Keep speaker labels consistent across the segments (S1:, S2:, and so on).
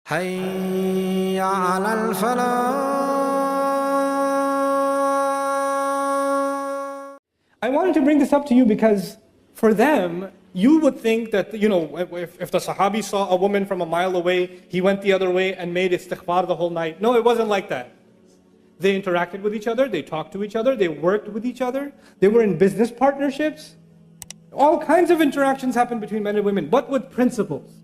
S1: حي على الفلاح.
S2: I wanted to bring this up to you because for them, you would think that, if the Sahabi saw a woman from a mile away, he went the other way and made istighfar the whole night. No, it wasn't like that. They interacted with each other, they talked to each other, they worked with each other, they were in business partnerships. All kinds of interactions happened between men and women, but with principles.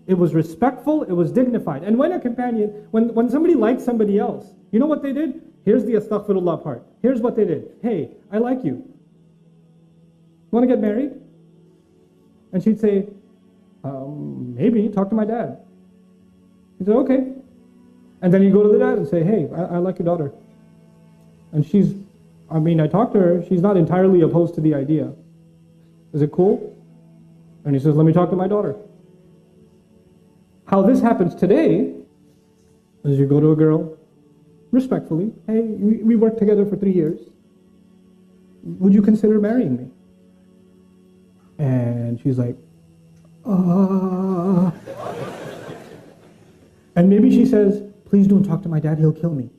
S2: It was respectful, it was dignified. And when a companion, when somebody liked somebody else, you know what they did? Here's the astaghfirullah part. Here's what they did. Hey, I like you. Want to get married? And she'd say, maybe, talk to my dad. He'd say, okay. And then you go to the dad and say, hey, I like your daughter. And I talked to her, she's not entirely opposed to the idea. Is it cool? And he says, let me talk to my daughter. How this happens today is you go to a girl, respectfully, hey, we worked together for 3 years. Would you consider marrying me? And she's like, And maybe she says, please don't talk to my dad, he'll kill me.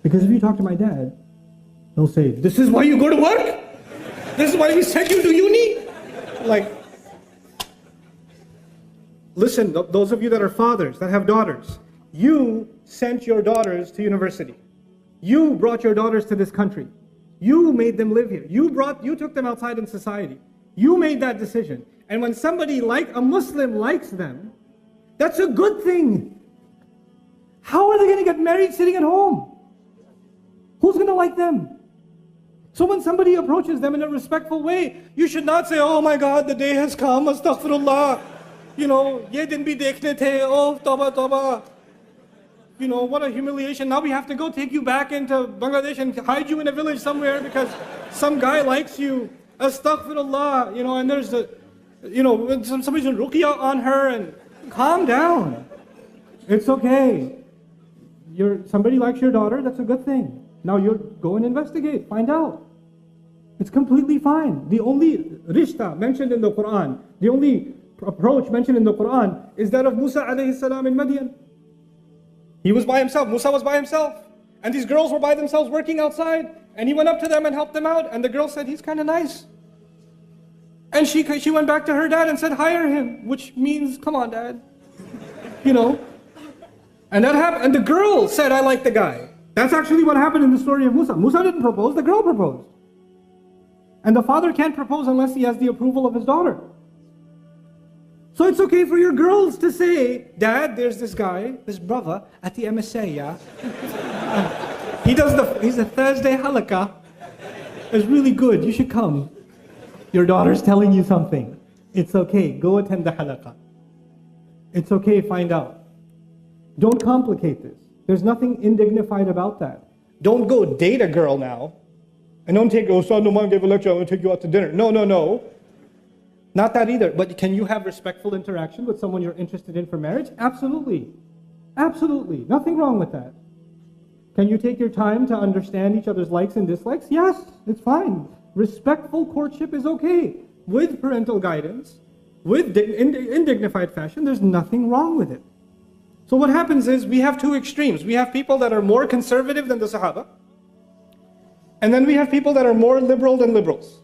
S2: Because if you talk to my dad, he'll say, this is why you go to work? This is why we sent you to uni? Listen, those of you that are fathers, that have daughters, you sent your daughters to university. You brought your daughters to this country. You made them live here. You took them outside in society. You made that decision. And when somebody like a Muslim likes them, that's a good thing. How are they going to get married sitting at home? Who's going to like them? So when somebody approaches them in a respectful way, you should not say, oh my God, the day has come, astaghfirullah. Ye din bhi dekhne the, oh tawbah, tawbah. What a humiliation. Now we have to go take you back into Bangladesh and hide you in a village somewhere because some guy likes you. Astaghfirullah. And there's somebody's doing ruqyah on her, and calm down. It's okay. Somebody likes your daughter, that's a good thing. Now you go and investigate, find out. It's completely fine. The only rishta mentioned in the Quran, the only approach mentioned in the Quran is that of Musa alayhi salam in Madian. He was by himself, Musa was by himself. And these girls were by themselves working outside. And he went up to them and helped them out. And the girl said, he's kind of nice. And she went back to her dad and said, hire him. Which means, come on dad. And that happened. And the girl said, I like the guy. That's actually what happened in the story of Musa. Musa didn't propose, the girl proposed. And the father can't propose unless he has the approval of his daughter. So it's okay for your girls to say, Dad, there's this guy, this brother at the MSA, yeah? He's a Thursday halakah. It's really good, you should come. Your daughter's telling you something. It's okay, go attend the halakah. It's okay, find out. Don't complicate this. There's nothing indignified about that. Don't go date a girl now. And don't take, Nouman gave a lecture, I'm going to take you out to dinner. No. Not that either. But can you have respectful interaction with someone you're interested in for marriage? Absolutely. Absolutely. Nothing wrong with that. Can you take your time to understand each other's likes and dislikes? Yes, it's fine. Respectful courtship is okay. With parental guidance, in dignified fashion, there's nothing wrong with it. So what happens is we have two extremes. We have people that are more conservative than the Sahaba. And then we have people that are more liberal than liberals.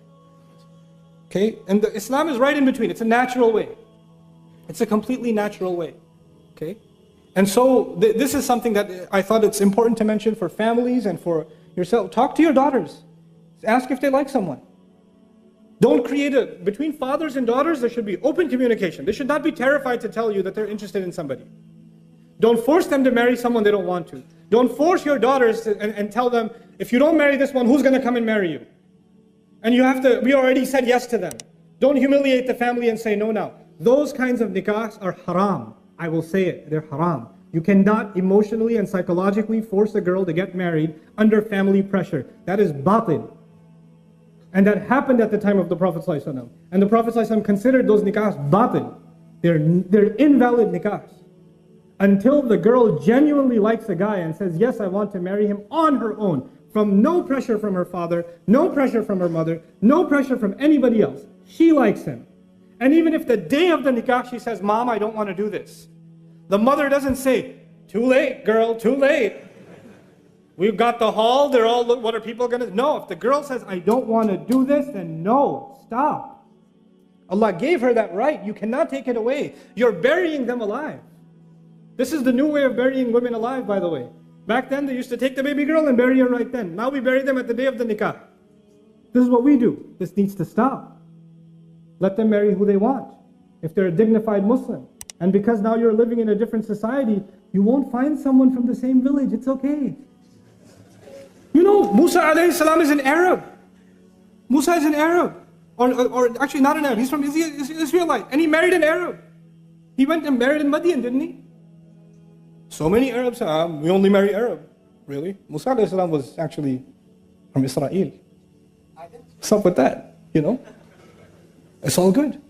S2: Okay? And Islam is right in between. It's a natural way. It's a completely natural way. Okay? And so this is something that I thought it's important to mention for families and for yourself. Talk to your daughters. Ask if they like someone. Don't create between fathers and daughters, there should be open communication. They should not be terrified to tell you that they're interested in somebody. Don't force them to marry someone they don't want to. Don't force your daughters and tell them, if you don't marry this one, who's going to come and marry you? And we already said yes to them. Don't humiliate the family and say no now. Those kinds of nikahs are haram. I will say it, they're haram. You cannot emotionally and psychologically force a girl to get married under family pressure. That is batil. And that happened at the time of the Prophet ﷺ. And the Prophet ﷺ considered those nikahs batil. They're invalid nikahs. Until the girl genuinely likes a guy and says, yes, I want to marry him on her own, from no pressure from her father, no pressure from her mother, no pressure from anybody else. She likes him. And even if the day of the nikah she says, Mom, I don't want to do this. The mother doesn't say, too late, girl, too late. We've got the hall, they're all, what are people going to... No, if the girl says, I don't want to do this, then no, stop. Allah gave her that right. You cannot take it away. You're burying them alive. This is the new way of burying women alive, by the way. Back then, they used to take the baby girl and bury her right then. Now we bury them at the day of the nikah. This is what we do. This needs to stop. Let them marry who they want, if they're a dignified Muslim. And because now you're living in a different society, you won't find someone from the same village. It's okay. You know, Musa alayhi salam is an Arab. Musa is an Arab. Or actually not an Arab. He's from Israelite. And he married an Arab. He went and married in Madian, didn't he? So many Arabs, we only marry Arab. Really? Musa alayhi salam was actually from Israel. What's up with that? You know? It's all good.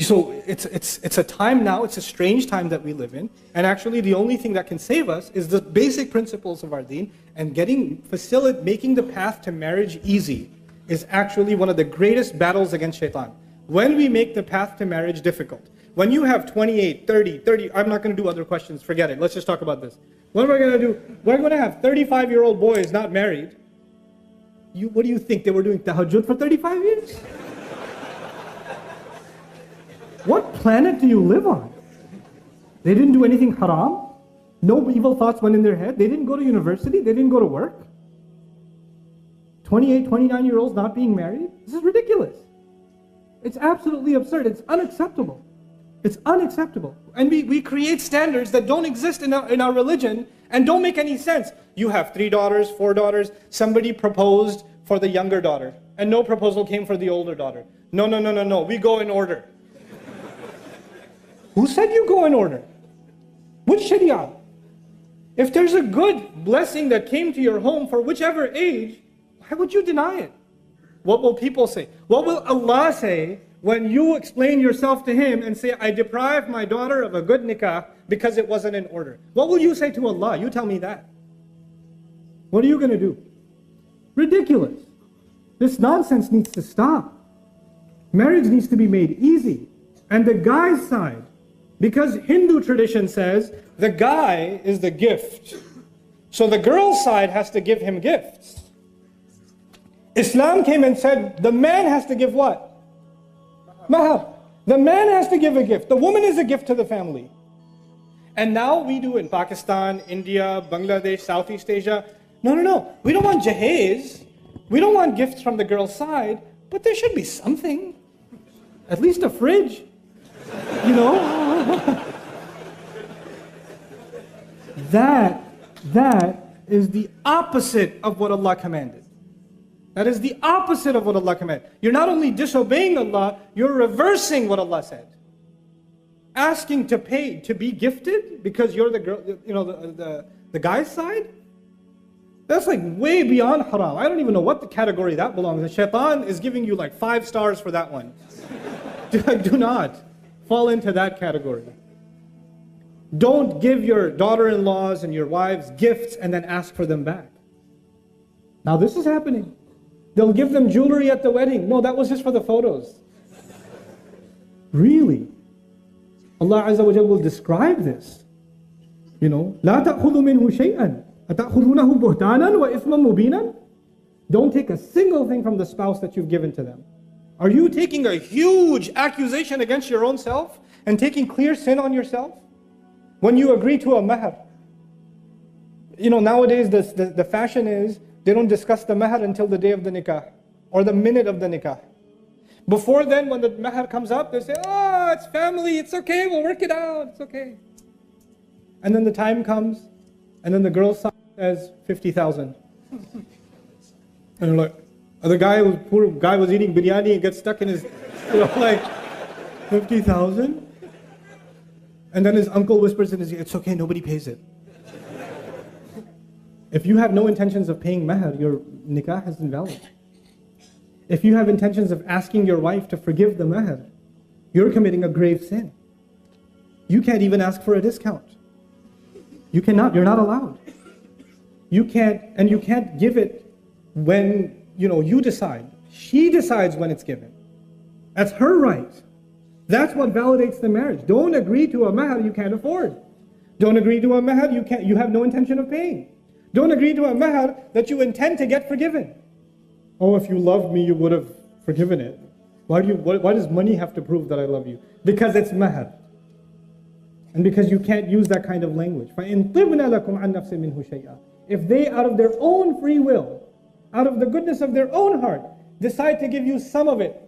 S2: So it's a time now, it's a strange time that we live in, and actually the only thing that can save us is the basic principles of our deen, and making the path to marriage easy is actually one of the greatest battles against shaitan. When we make the path to marriage difficult, when you have 28, 30, I'm not going to do other questions, forget it, let's just talk about this. What am I going to do? We're going to have 35-year-old boys not married. What do you think, they were doing tahajjud for 35 years? What planet do you live on? They didn't do anything haram. No evil thoughts went in their head. They didn't go to university. They didn't go to work. 28, 29-year-olds not being married? This is ridiculous. It's absolutely absurd. It's unacceptable. It's unacceptable. And we create standards that don't exist in our religion and don't make any sense. You have 3 daughters, 4 daughters. Somebody proposed for the younger daughter and no proposal came for the older daughter. No. We go in order. Who said you go in order? Which Sharia? If there's a good blessing that came to your home for whichever age, why would you deny it? What will people say? What will Allah say when you explain yourself to Him and say, I deprived my daughter of a good nikah because it wasn't in order? What will you say to Allah? You tell me that. What are you going to do? Ridiculous. This nonsense needs to stop. Marriage needs to be made easy. And the guy's side, because Hindu tradition says the guy is the gift. So the girl's side has to give him gifts. Islam came and said the man has to give what? Mahar. The man has to give a gift. The woman is a gift to the family. And now we do in Pakistan, India, Bangladesh, Southeast Asia. No. We don't want jahez. We don't want gifts from the girl's side. But there should be something. At least a fridge. You know? That is the opposite of what Allah commanded. That is the opposite of what Allah commanded. You're not only disobeying Allah, you're reversing what Allah said. Asking to pay, to be gifted because you're the girl, you know, the guy's side? That's like way beyond haram. I don't even know what the category that belongs in. Shaitan is giving you like 5 stars for that one. Do not fall into that category. Don't give your daughter-in-laws and your wives gifts and then ask for them back. Now this is happening. They'll give them jewelry at the wedding. No, that was just for the photos. Really? Allah Azza wa Jalla will describe this. You know, لا تأخذوا منه شيئا أتأخذونه بهتانا وإثما مبينا. Don't take a single thing from the spouse that you've given to them. Are you taking a huge accusation against your own self and taking clear sin on yourself? When you agree to a mahar. You know, nowadays the fashion is they don't discuss the mahar until the day of the nikah or the minute of the nikah. Before then, when the mahar comes up, they say, oh, it's family, it's okay, we'll work it out, it's okay. And then the time comes, and then the girl says 50,000. And you're like, the poor guy was eating biryani and gets stuck in his, like, 50,000? And then his uncle whispers in his ear, it's okay, nobody pays it. If you have no intentions of paying mahar, your nikah is invalid. If you have intentions of asking your wife to forgive the mahar, you're committing a grave sin. You can't even ask for a discount. You cannot, you're not allowed. You can't give it when, you decide. She decides when it's given. That's her right. That's what validates the marriage. Don't agree to a mahar you can't afford. Don't agree to a mahar you have no intention of paying. Don't agree to a mahar that you intend to get forgiven. Oh, if you loved me, you would have forgiven it. Why does money have to prove that I love you? Because it's mahar. And because you can't use that kind of language. فَإِن طِبْنَ لَكُمْ عَنْ نَفْسٍ مِّنْهُ شَيْئًا. If they, out of their own free will, out of the goodness of their own heart, decide to give you some of it,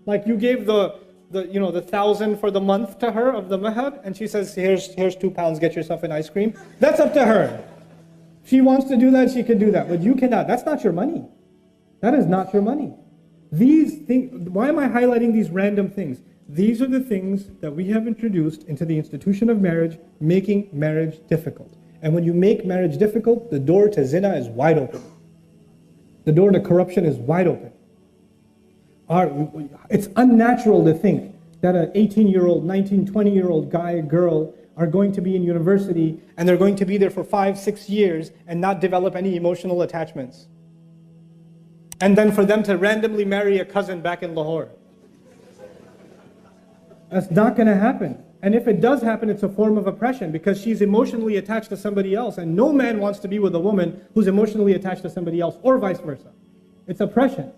S2: like you gave the 1,000 for the month to her of the mahar, and she says, here's £2, get yourself an ice cream. That's up to her. She wants to do that, she can do that, but you cannot. That's not your money. That is not your money. These things. Why am I highlighting these random things? These are the things that we have introduced into the institution of marriage, making marriage difficult. And when you make marriage difficult, the door to zina is wide open. The door to corruption is wide open. It's unnatural to think that an 18-year-old, 19, 20-year-old guy, girl are going to be in university and they're going to be there for 5, 6 years and not develop any emotional attachments. And then for them to randomly marry a cousin back in Lahore. That's not going to happen. And if it does happen, it's a form of oppression because she's emotionally attached to somebody else, and no man wants to be with a woman who's emotionally attached to somebody else, or vice versa. It's oppression.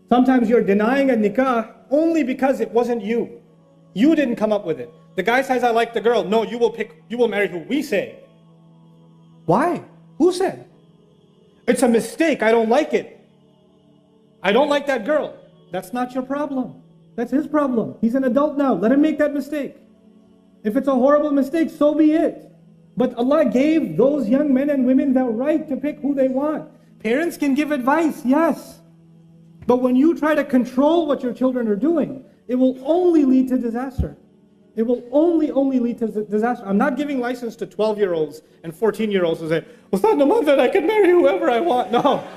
S2: Sometimes you're denying a nikah only because it wasn't you. You didn't come up with it. The guy says, I like the girl. No, you will marry who we say. Why? Who said? It's a mistake. I don't like it. I don't like that girl. That's not your problem. That's his problem. He's an adult now. Let him make that mistake. If it's a horrible mistake, so be it. But Allah gave those young men and women the right to pick who they want. Parents can give advice, yes. But when you try to control what your children are doing, it will only lead to disaster. It will only lead to disaster. I'm not giving license to 12-year-olds and 14-year-olds to say, Ustad Nouman said I can marry whoever I want. No.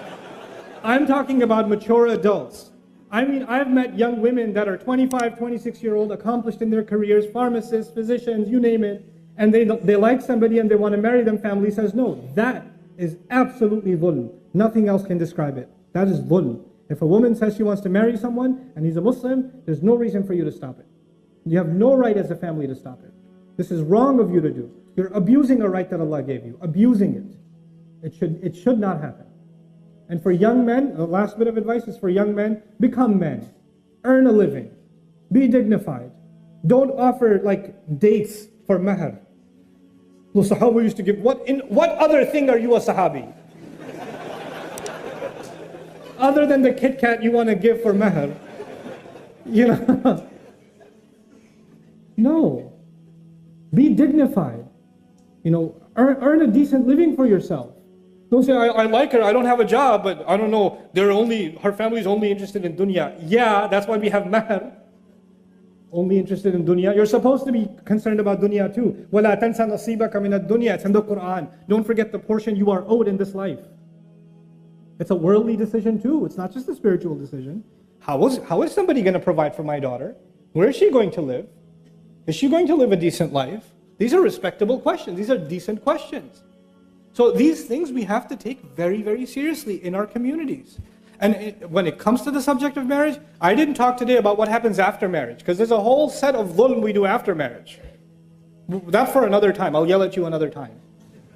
S2: I'm talking about mature adults. I mean, I've met young women that are 25, 26-year-old, accomplished in their careers, pharmacists, physicians, you name it, and they like somebody and they want to marry them. Family says no. That is absolutely dhulm. Nothing else can describe it. That is dhulm. If a woman says she wants to marry someone and he's a Muslim, there's no reason for you to stop it. You have no right as a family to stop it. This is wrong of you to do. You're abusing a right that Allah gave you. Abusing it. It should not happen. And for young men, the last bit of advice is for young men, become men. Earn a living. Be dignified. Don't offer like dates for mahar. The Sahaba used to give, what other thing are you a Sahabi? Other than the Kit Kat you want to give for mahar. You know? No. Be dignified. You know, earn a decent living for yourself. Don't say, I like her, I don't have a job, but I don't know, her family's only interested in dunya. Yeah, that's why we have mahar. Only interested in dunya. You're supposed to be concerned about dunya too. وَلَا تَنْسَ نَصِيبَكَ مِنَ الدُّنْيَا. It's in the Quran. Don't forget the portion you are owed in this life. It's a worldly decision too. It's not just a spiritual decision. How is somebody going to provide for my daughter? Where is she going to live? Is she going to live a decent life? These are respectable questions. These are decent questions. So these things we have to take very, very seriously in our communities. And when it comes to the subject of marriage, I didn't talk today about what happens after marriage, because there's a whole set of dhulm we do after marriage. That for another time. I'll yell at you another time.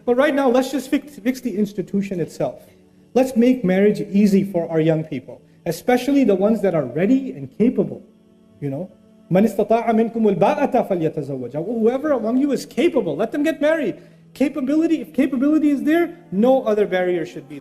S2: But right now, let's just fix the institution itself. Let's make marriage easy for our young people, especially the ones that are ready and capable. You know, مَنِ اسْتَطَاعَ مِنْكُمُ الْبَاءَةَ فَلْيَتَزَوَّجْ. Whoever among you is capable, let them get married. If capability is there, no other barrier should be.